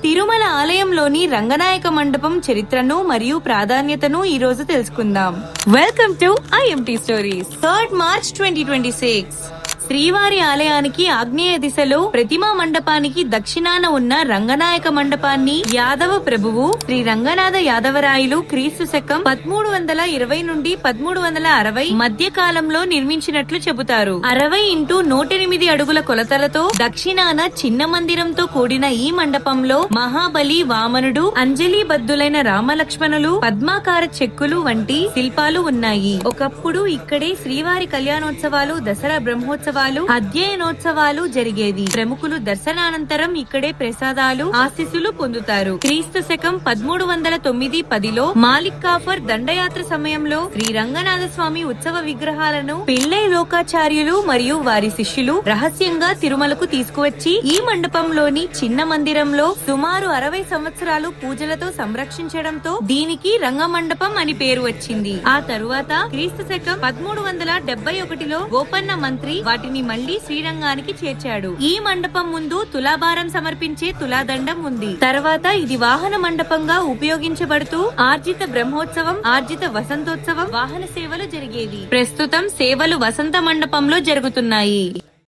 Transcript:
తిరుమల ఆలయంలోని రంగనాయక మండపం చరిత్రను మరియు ప్రాధాన్యతను ఈ రోజు తెలుసుకుందాం. Welcome to IMT stories. 3rd March 2026. శ్రీవారి ఆలయానికి ఆగ్నేయ దిశలో ప్రతిమా మండపానికి దక్షిణాన ఉన్న రంగనాయక మండపాన్ని యాదవ ప్రభువు శ్రీ రంగనాథ యాదవరాయలు క్రీస్తు శకం 1320 నుండి 1360 మధ్య కాలంలో నిర్మించినట్లు చెబుతారు. 60x108 అడుగుల కొలతలతో దక్షిణాన చిన్న మందిరంతో కూడిన ఈ మండపంలో మహాబలి, వామనుడు, అంజలి బద్దులైన రామలక్ష్మణులు, పద్మాకార చెక్కులు వంటి శిల్పాలు ఉన్నాయి. ఒకప్పుడు ఇక్కడే శ్రీవారి కళ్యాణోత్సవాలు, దసరా బ్రహ్మోత్సవాలు, అధ్యయనోత్సవాలు జరిగేది. ప్రముఖులు దర్శనానంతరం ఇక్కడే ప్రసాదాలు, ఆశీస్సులు పొందుతారు. క్రీస్తు శకం 1309-10లో మాలిక్ కాఫర్ దండయాత్ర సమయంలో శ్రీ రంగనాథ స్వామి ఉత్సవ విగ్రహాలను పిళ్ళై లోకాచార్యులు మరియు వారి శిష్యులు రహస్యంగా తిరుమలకు తీసుకువచ్చి ఈ మండపంలోని చిన్న మందిరంలో సుమారు 60 సంవత్సరాలు పూజలతో సంరక్షించడంతో దీనికి రంగమండపం అని పేరు వచ్చింది. ఆ తరువాత క్రీస్తు శకం 1371లో గోపన్న మంత్రి వాటిని మళ్లీ శ్రీరంగానికి చేర్చాడు. ఈ మండపం ముందు తులాభారం సమర్పించే తులాదండం ఉంది. తర్వాత ఇది వాహన మండపంగా ఉపయోగించబడుతూ ఆర్జిత బ్రహ్మోత్సవం, ఆర్జిత వసంతోత్సవం, వాహన సేవలు జరిగేవి. ప్రస్తుతం సేవలు వసంత మండపంలో జరుగుతున్నాయి.